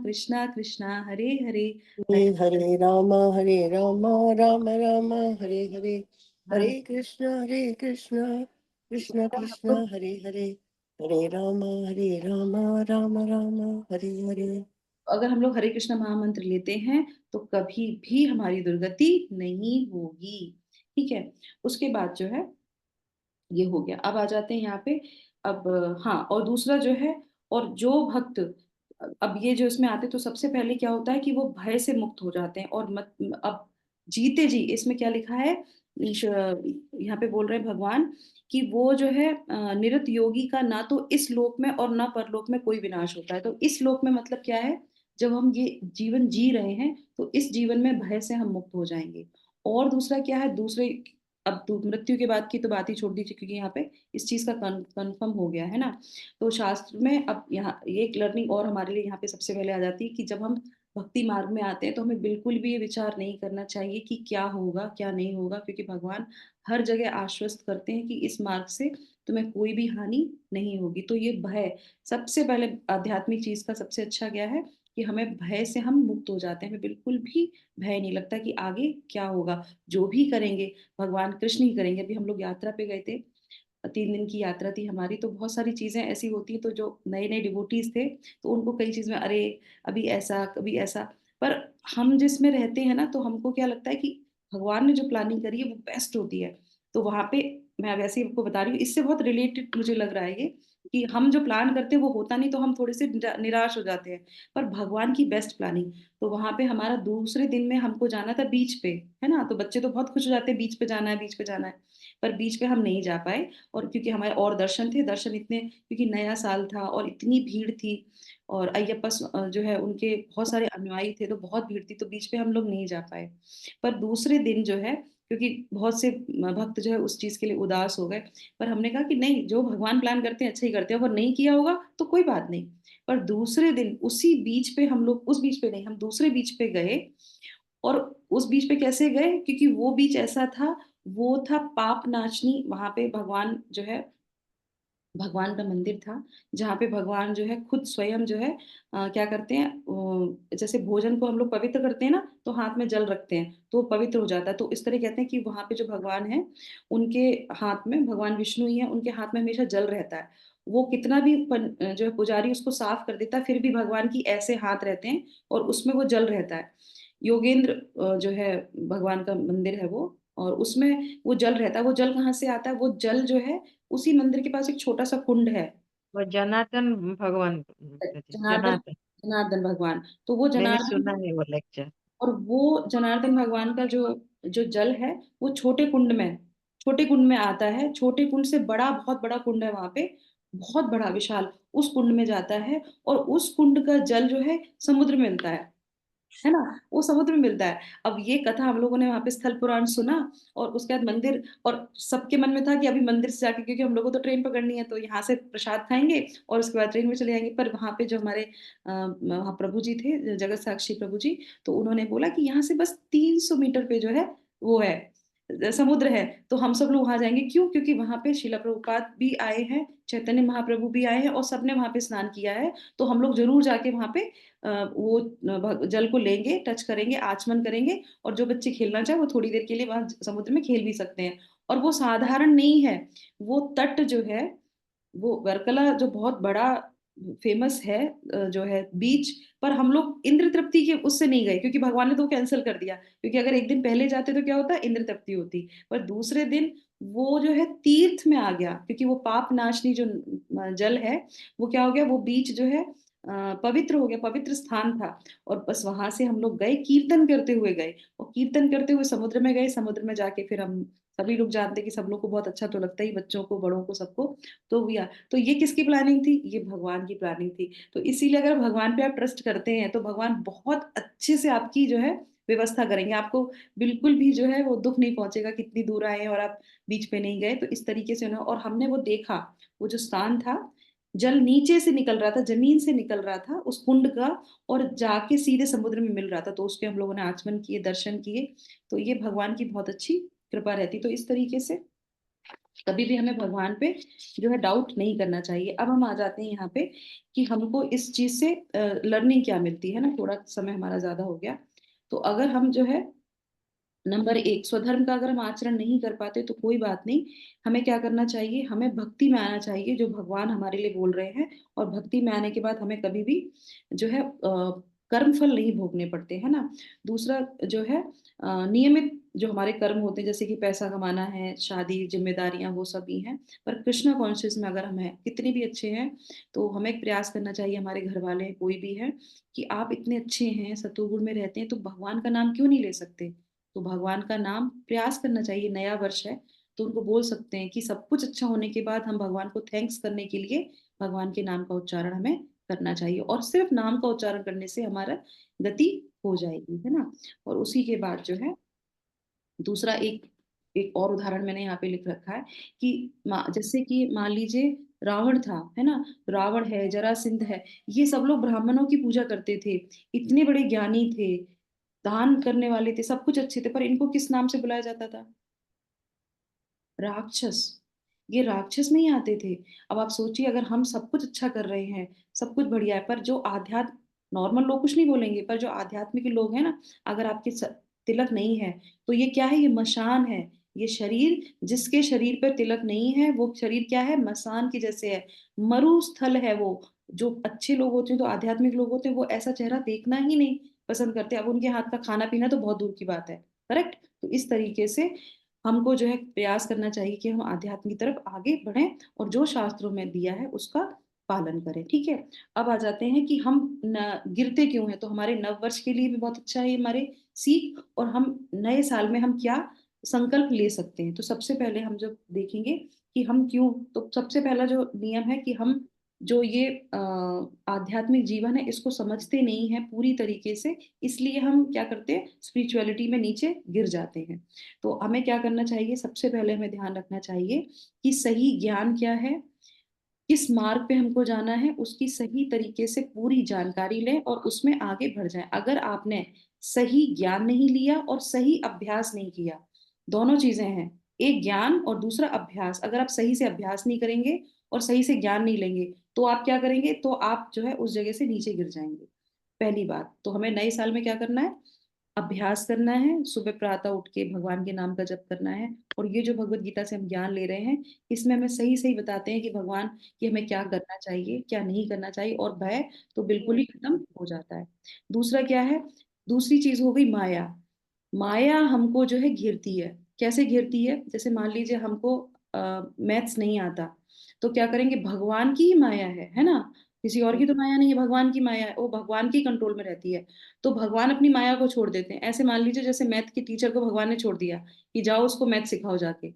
कृष्णा कृष्णा हरे हरे, हरे हरे राम राम राम हरे हरे, हरे हरे कृष्ण कृष्ण और हम कृष्ण लोग हरे हरे, हरे राम राम राम हरे हरे। अगर हम लोग हरे कृष्ण महामंत्र लेते हैं तो कभी भी हमारी दुर्गति नहीं होगी। ठीक है। उसके बाद जो है ये हो गया। अब आ जाते हैं यहाँ पे। अब हाँ, और दूसरा जो है, और जो भक्त, अब ये जो इसमें आते हैं, तो सबसे पहले क्या होता है कि वो भय से मुक्त हो जाते हैं। और मत अब जीते जी, इसमें क्या लिखा है, यहाँ पे बोल रहे हैं भगवान कि वो जो है निरत योगी का ना तो इस लोक में और ना परलोक में कोई विनाश होता है। तो इस लोक में मतलब क्या है, जब हम ये जीवन जी रहे हैं तो इस जीवन में भय से हम मुक्त हो जाएंगे। और दूसरा क्या है, दूसरे, अब तो मृत्यु के बाद की तो बात ही छोड़ दीजिए, क्योंकि यहाँ पे इस चीज का कंफर्म हो गया है ना। तो शास्त्र में अब यहाँ ये एक लर्निंग और हमारे लिए यहाँ पे सबसे पहले आ जाती है कि जब हम भक्ति मार्ग में आते हैं तो हमें बिल्कुल भी ये विचार नहीं करना चाहिए कि क्या होगा क्या नहीं होगा, क्योंकि भगवान हर जगह आश्वस्त करते हैं कि इस मार्ग से तुम्हें कोई भी हानि नहीं होगी। तो ये भय, सबसे पहले आध्यात्मिक चीज का सबसे अच्छा क्या है कि हमें भय से हम मुक्त हो जाते हैं। हमें बिल्कुल भी भय नहीं लगता कि आगे क्या होगा। जो भी करेंगे भगवान कृष्ण ही करेंगे। अभी हम लोग यात्रा पे गए थे, 3 दिन की यात्रा थी हमारी, तो बहुत सारी चीजें ऐसी होती हैं, तो जो नए नए डिवोटीज थे तो उनको कई चीज में अरे अभी ऐसा कभी ऐसा, पर हम जिसमें रहते हैं ना तो हमको क्या लगता है कि भगवान ने जो प्लानिंग करी है वो बेस्ट होती है। तो वहां पे मैं वैसे ही आपको बता रही हूँ, इससे बहुत रिलेटेड मुझे लग रहा है ये, कि हम जो प्लान करते हैं वो होता नहीं तो हम थोड़े से निराश हो जाते हैं, पर भगवान की बेस्ट प्लानिंग। तो वहां पे हमारा दूसरे दिन में हमको जाना था बीच पे, है ना, तो बच्चे तो बहुत खुश हो जाते हैं बीच पे जाना है बीच पे जाना है, पर बीच पे हम नहीं जा पाए। और क्योंकि हमारे और दर्शन थे, दर्शन इतने, क्योंकि नया साल था और इतनी भीड़ थी, और अय्यप्पा जो है उनके बहुत सारे अनुयायी थे तो बहुत भीड़ थी, तो बीच पे हम लोग नहीं जा पाए। पर दूसरे दिन जो है, क्योंकि बहुत से भक्त जो है उस चीज के लिए उदास हो गए, पर हमने कहा कि नहीं, जो भगवान प्लान करते हैं अच्छा ही करते हैं, अगर नहीं किया होगा तो कोई बात नहीं। पर दूसरे दिन उसी बीच पे हम लोग, उस बीच पे नहीं, हम दूसरे बीच पे गए। और उस बीच पे कैसे गए, क्योंकि वो बीच ऐसा था, वो था पाप नाशनी, वहां पे भगवान जो है, भगवान का मंदिर था, जहाँ पे भगवान जो है खुद स्वयं जो है क्या करते हैं, जैसे भोजन को हम लोग पवित्र करते हैं ना, तो हाथ में जल रखते हैं तो वो पवित्र हो जाता है। तो इस तरह कहते हैं कि वहां पे जो भगवान है, उनके हाथ में, भगवान विष्णु ही है, उनके हाथ में हमेशा जल रहता है। वो कितना भी जो है पुजारी उसको साफ कर देता है, फिर भी भगवान की ऐसे हाथ रहते हैं और उसमें वो जल रहता है। योगेंद्र जो है भगवान का मंदिर है वो, और उसमें वो जल रहता है। वो जल कहाँ से आता है, वो जल जो है उसी मंदिर के पास एक छोटा सा कुंड है। वो जनार्दन भगवान बोलते थे, जनार्दन, जनार्दन। जनार्दन भगवान, तो वो मैंने जनार्दन, सुना है वो लेक्चर। और वो जनार्दन भगवान का जो जो जल है वो छोटे कुंड में, छोटे कुंड में आता है। छोटे कुंड से बड़ा, बहुत बड़ा कुंड है वहां पे, बहुत बड़ा विशाल, उस कुंड में जाता है। और उस कुंड का जल जो है समुद्र में मिलता है ना, वो समुद्र में मिलता है। अब ये कथा हम लोगों ने वहां पे स्थल पुराण सुना, और उसके बाद मंदिर, और सबके मन में था कि अभी मंदिर से जाके, क्योंकि हम लोगों को तो ट्रेन पकड़नी है, तो यहाँ से प्रसाद खाएंगे और उसके बाद ट्रेन में चले जाएंगे। पर वहां पे जो हमारे वहाँ प्रभु जी थे, जगत साक्षी प्रभु जी, तो उन्होंने बोला कि यहाँ से बस 300 मीटर पे जो है वो है, समुद्र है। तो हम सब लोग वहां जाएंगे, क्यों, क्योंकि वहां पे शिला प्रभुपाद भी आए हैं, चैतन्य महाप्रभु भी आए हैं, और सबने वहां पे स्नान किया है। तो हम लोग जरूर जाके वहां पे वो जल को लेंगे, टच करेंगे, आचमन करेंगे, और जो बच्चे खेलना चाहे वो थोड़ी देर के लिए वहां समुद्र में खेल भी सकते हैं। और वो साधारण नहीं है, वो तट जो है, वो वर्कला जो बहुत बड़ा फेमस है जो है बीच, पर हम लोग इंद्र तृप्ति के उससे नहीं गए, क्योंकि भगवान ने तो कैंसिल कर दिया, क्योंकि अगर एक दिन पहले जाते तो क्या होता, इंद्र तृप्ति होती। पर दूसरे दिन वो जो है तीर्थ में आ गया, क्योंकि वो पाप नाशनी जो जल है, वो क्या हो गया, वो बीच जो है पवित्र हो गया, पवित्र स्थान था। और बस वहां से हम लोग गए, कीर्तन करते हुए गए, और कीर्तन करते हुए समुद्र में गए। समुद्र में जाके फिर हम सभी लोग जानते हैं कि सब लोग को बहुत अच्छा तो लगता ही, बच्चों को बड़ों को सबको। तो भैया, तो ये किसकी प्लानिंग थी, ये भगवान की प्लानिंग थी। तो इसीलिए अगर भगवान पे आप ट्रस्ट करते हैं तो भगवान बहुत अच्छे से आपकी जो है व्यवस्था करेंगे। आपको बिल्कुल भी जो है वो दुख नहीं पहुंचेगा, कितनी दूर आए हैं और आप बीच पे नहीं गए। तो इस तरीके से ना, और हमने वो देखा, वो जो स्थान था जल नीचे से निकल रहा था, जमीन से निकल रहा था उस कुंड का, और जाके सीधे समुद्र में मिल रहा था। तो उसके हम लोगों ने आचमन किए, दर्शन किए। तो ये भगवान की बहुत अच्छी कृपा रहती। तो इस तरीके से कभी भी हमें भगवान पे जो है डाउट नहीं करना चाहिए। अब हम आ जाते हैं यहाँ पे कि हमको इस चीज से लर्निंग क्या मिलती है ना, थोड़ा समय हमारा ज्यादा हो गया। तो अगर हम जो है नंबर एक, स्वधर्म का अगर हम आचरण नहीं कर पाते तो कोई बात नहीं। हमें क्या करना चाहिए, हमें भक्ति में आना चाहिए जो भगवान हमारे लिए बोल रहे हैं। और भक्ति में आने के बाद हमें कभी भी जो है कर्म फल नहीं भोगने पड़ते, है ना। दूसरा जो है नियमित जो हमारे कर्म होते हैं, जैसे कि पैसा कमाना है, शादी, जिम्मेदारियां, वो सभी हैं। पर कृष्णा कॉन्शियस में अगर हम हैं, कितने भी अच्छे हैं, तो हमें एक प्रयास करना चाहिए, हमारे घर वाले कोई भी है, कि आप इतने अच्छे हैं, सतोगुण में रहते हैं, तो भगवान का नाम क्यों नहीं ले सकते। तो भगवान का नाम प्रयास करना चाहिए। नया वर्ष है तो उनको बोल सकते हैं कि सब कुछ अच्छा होने के बाद हम भगवान को थैंक्स करने के लिए भगवान के नाम का उच्चारण हमें करना चाहिए। और सिर्फ नाम का उच्चारण करने से हमारा गति हो जाएगी, है ना। और उसी के बाद जो है दूसरा एक एक और उदाहरण मैंने यहाँ पे लिख रखा है कि जैसे कि मान लीजिए रावण था, है ना। रावण है, जरासंध है, ये सब लोग ब्राह्मणों की पूजा करते थे, इतने बड़े ज्ञानी थे, दान करने वाले थे, सब कुछ अच्छे थे, पर इनको किस नाम से बुलाया जाता था, राक्षस। ये राक्षस नहीं आते थे। अब आप सोचिए, अगर हम सब कुछ अच्छा कर रहे हैं, सब कुछ बढ़िया है, पर जो आध्यात्म, नॉर्मल लोग कुछ नहीं बोलेंगे, पर जो आध्यात्मिक लोग हैं ना, अगर आपके तिलक नहीं है, तो ये क्या है, ये मशान है। ये शरीर, जिसके शरीर पर तिलक नहीं है, वो शरीर क्या है, मसान के जैसे है, मरुस्थल है वो। जो अच्छे लोग होते हैं, तो आध्यात्मिक लोग होते हैं, वो ऐसा चेहरा देखना ही नहीं पसंद करते। अब उनके हाथ का खाना पीना तो बहुत दूर की बात है। करेक्ट। तो इस तरीके से हमको जो है प्रयास करना चाहिए कि हम आध्यात्म की तरफ आगे बढ़ें, और जो शास्त्रों में दिया है उसका पालन करें। ठीक है। अब आ जाते हैं कि हम गिरते क्यों हैं। तो हमारे नव वर्ष के लिए भी बहुत अच्छा है ये हमारे सीख, और हम नए साल में हम क्या संकल्प ले सकते हैं। तो सबसे पहले हम जब देखेंगे कि हम क्यों, तो सबसे पहला जो नियम है कि हम जो ये आध्यात्मिक जीवन है इसको समझते नहीं है पूरी तरीके से, इसलिए हम क्या करते हैं, स्पिरिचुअलिटी में नीचे गिर जाते हैं। तो हमें क्या करना चाहिए, सबसे पहले हमें ध्यान रखना चाहिए कि सही ज्ञान क्या है, किस मार्ग पे हमको जाना है, उसकी सही तरीके से पूरी जानकारी लें और उसमें आगे बढ़ जाएं। अगर आपने सही ज्ञान नहीं लिया और सही अभ्यास नहीं किया, दोनों चीजें हैं, एक ज्ञान और दूसरा अभ्यास, अगर आप सही से अभ्यास नहीं करेंगे और सही से ज्ञान नहीं लेंगे, तो आप क्या करेंगे, तो आप जो है उस जगह से नीचे गिर जाएंगे। पहली बात तो हमें नए साल में क्या करना है, अभ्यास करना है, सुबह प्रातः उठ के भगवान के नाम का जप करना है। और ये जो भगवत गीता से हम ज्ञान ले रहे हैं, इसमें हमें सही सही बताते हैं कि भगवान कि हमें क्या करना चाहिए, क्या नहीं करना चाहिए, और भय तो बिल्कुल ही खत्म हो जाता है। दूसरा क्या है, दूसरी चीज हो गई माया। माया हमको जो है घेरती है। कैसे घेरती है, जैसे मान लीजिए हमको मैथ्स नहीं आता, तो क्या करेंगे, भगवान की ही माया है ना, किसी और की तो माया नहीं है, भगवान की माया है, वो भगवान की कंट्रोल में रहती है। तो भगवान अपनी माया को छोड़ देते हैं। ऐसे मान लीजिए जैसे मैथ की टीचर को भगवान ने छोड़ दिया कि जाओ उसको मैथ सिखाओ जाके।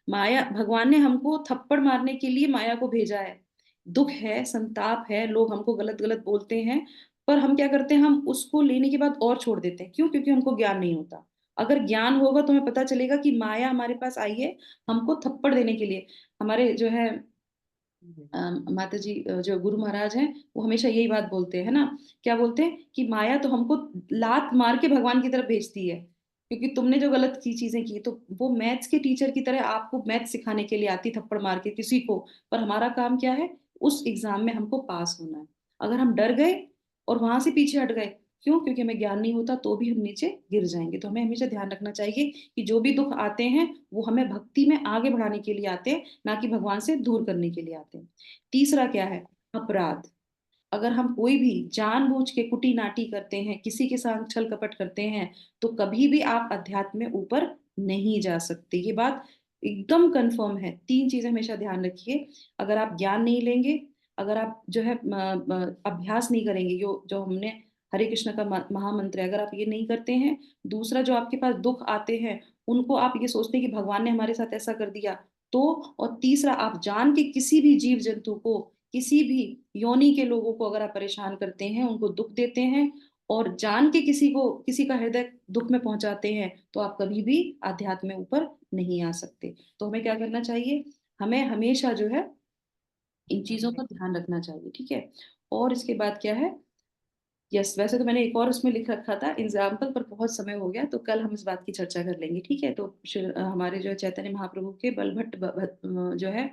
माया, भगवान ने हमको थप्पड़ मारने के लिए माया को भेजा है। दुख है, संताप है, लोग हमको गलत गलत बोलते हैं, पर हम क्या करते हैं, हम उसको लेने के बाद और छोड़ देते हैं। क्यों, क्योंकि हमको ज्ञान नहीं होता। अगर ज्ञान होगा तो हमें पता चलेगा कि माया हमारे पास आई है हमको थप्पड़ देने के लिए। हमारे जो है माता जी, जो गुरु महाराज हैं, वो हमेशा यही बात बोलते हैं ना, क्या बोलते हैं कि माया तो हमको लात मार के भगवान की तरफ भेजती है, क्योंकि तुमने जो गलत की चीजें की। तो वो मैथ्स के टीचर की तरह आपको मैथ सिखाने के लिए आती थप्पड़ मार के किसी को, पर हमारा काम क्या है, उस एग्जाम में हमको पास होना है। अगर हम डर गए और वहां से पीछे हट गए, क्यों, क्योंकि हमें ज्ञान नहीं होता, तो भी हम नीचे गिर जाएंगे। तो हमें हमेशा ध्यान रखना चाहिए कि जो भी दुख आते हैं वो हमें भक्ति में आगे बढ़ाने के लिए आते हैं, ना कि भगवान से दूर करने के लिए आते हैं। तीसरा क्या है, अपराध। अगर हम कोई भी जानबूझ के कुटी नाटी करते हैं, किसी के साथ छल कपट करते हैं, तो कभी भी आप अध्यात्म में ऊपर नहीं जा सकते। ये बात एकदम कंफर्म है। तीन चीजें हमेशा ध्यान रखिए। अगर आप ज्ञान नहीं लेंगे, अगर आप जो है अभ्यास नहीं करेंगे, जो जो हमने हरे कृष्ण का महामंत्र है, अगर आप ये नहीं करते हैं, दूसरा जो आपके पास दुख आते हैं उनको आप ये सोचते हैं कि भगवान ने हमारे साथ ऐसा कर दिया, तो, और तीसरा आप जान के किसी भी जीव जंतु को, किसी भी योनि के लोगों को अगर आप परेशान करते हैं, उनको दुख देते हैं, और जान के किसी को, किसी का हृदय दुख में पहुंचाते हैं, तो आप कभी भी आध्यात्म में ऊपर नहीं आ सकते। तो हमें क्या करना चाहिए, हमें हमेशा जो है इन चीज़ों हम्म, का ध्यान रखना चाहिए, ठीक है? और इसके बाद क्या है, यस, वैसे तो मैंने एक और उसमें लिख रखा था एग्ज़ाम्पल, पर बहुत समय हो गया, तो कल हम इस बात की चर्चा कर लेंगे, ठीक है? तो हमारे जो है चैतन्य महाप्रभु के जो है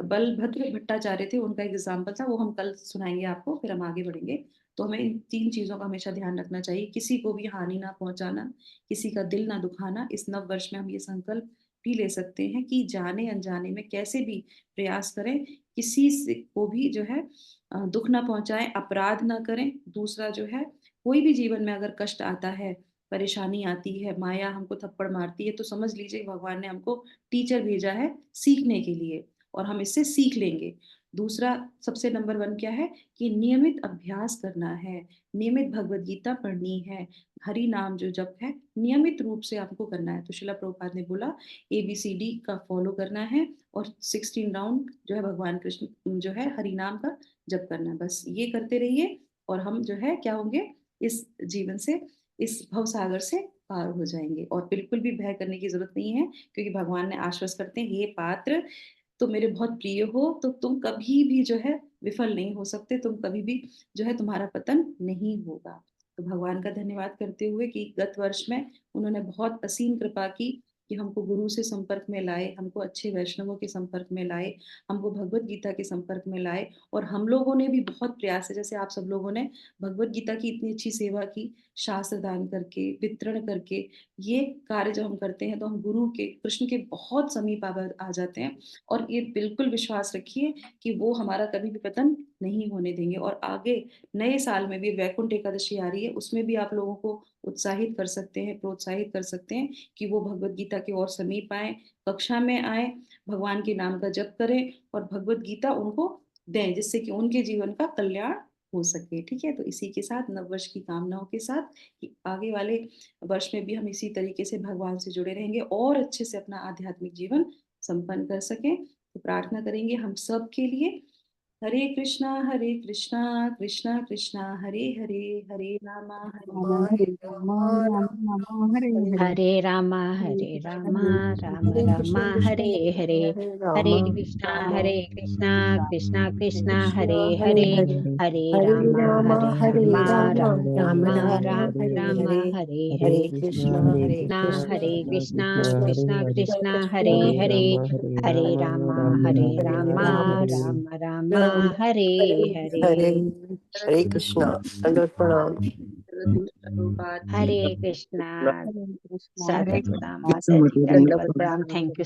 बलभद्र भट्टाचार्य थे, उनका एक एग्ज़ाम्पल था, वो हम कल सुनाएँगे आपको, फिर हम आगे बढ़ेंगे। तो हमें इन 3 चीज़ों का हमेशा ध्यान रखना चाहिए, किसी को भी हानि ना पहुँचाना, किसी का दिल ना दुखाना। इस नव वर्ष में हम ये संकल्प भी ले सकते हैं कि जाने-अनजाने में कैसे भी प्रयास करें, किसी से को भी जो है दुःख ना पहुँचाएँ, अपराध ना करें। दूसरा जो है, कोई भी जीवन में अगर कष्ट आता है, परेशानी आती है, माया हमको थप्पड़ मारती है, तो समझ लीजिए भगवान ने हमको टीचर भेजा है सीखने के लिए, और हम इससे सीख लेंगे। दूसरा सबसे नंबर 1 क्या है कि नियमित अभ्यास करना है, नियमित भगवद गीता पढ़नी है, हरि नाम जो जप है, नियमित रूप से आपको करना है। तो शिला प्रभुपाद ने बोला एबीसीडी का फ़ॉलो करना है, और 16 राउंड जो है भगवान कृष्ण जो है हरि नाम का जप करना है। बस ये करते रहिए, और हम जो है क्या होंगे, इस जीवन से, इस भवसागर से पार हो जाएँगे, और बिल्कुल भी भय करने की ज़रूरत नहीं है, क्योंकि भगवान ने आश्वस्त करते हैं, "हे पात्र, तुम मेरे बहुत प्रिय हो, तो तुम कभी भी जो है विफल नहीं हो सकते, तुम कभी भी जो है तुम्हारा पतन नहीं होगा।" तो भगवान का धन्यवाद करते हुए कि गत वर्ष में उन्होंने बहुत असीम कृपा की कि हमको गुरु से संपर्क में लाए, हमको अच्छे वैष्णवों के संपर्क में लाए, हमको भगवद गीता के संपर्क में लाए, और हम लोगों ने भी बहुत प्रयास है, जैसे आप सब लोगों ने भगवद गीता की इतनी अच्छी सेवा की, शास्त्र दान करके, वितरण करके, ये कार्य जब हम करते हैं, तो हम गुरु के, कृष्ण के बहुत समीप आ जाते हैं, और ये बिल्कुल विश्वास रखिए कि वो हमारा कभी भी पतन नहीं होने देंगे। और आगे नए साल में भी वैकुंठ एकादशी आ रही है, उसमें भी आप लोगों को उत्साहित कर सकते हैं, प्रोत्साहित कर सकते हैं कि वो भगवद गीता के और समीप आएँ, कक्षा में आएँ, भगवान के नाम का जप करें, और भगवद गीता उनको दें, जिससे कि उनके जीवन का कल्याण हो सके, ठीक है? तो इसी के साथ नववर्ष की कामनाओं के साथ कि आगे वाले वर्ष में भी हम इसी तरीके से भगवान से जुड़े रहेंगे, और अच्छे से अपना आध्यात्मिक जीवन संपन्न कर सकें। तो प्रार्थना करेंगे हम सब के लिए। हरे कृष्णा, कृष्णा कृष्णा हरे हरे, हरे रामा, हरे राम हरे राम हरे हरे हरे हरे रामा हरे हरे रामा हरे राम हरे रामा कृष्ण कृष्ण हरे हरे, हरे राम हरे कृष्णा राम कृष्णा कृष्णा कृष्णा कृष्ण हरे हरे हरे, हरे हरे हरे रामा राम हरे हरे रामा राम राम राम रामा राम राम हरे रामा हरे हरे हरे हरे, कृष्ण कृष्णा हरे कृष्णा कृष्ण कृष्णा कृष्ण कृष्णा कृष्ण हरे हरे, हरे हरे रामा हरे रामा राम राम रामा राम हरे हरे हरे। हरे हरे कृष्ण दंडवत प्रणाम। प्रभुपाद की हरे कृष्णा, हरे कृष्णा हरे सादर प्रणाम कृष्णा माता जी, दंडवत प्रणाम, थैंक यू।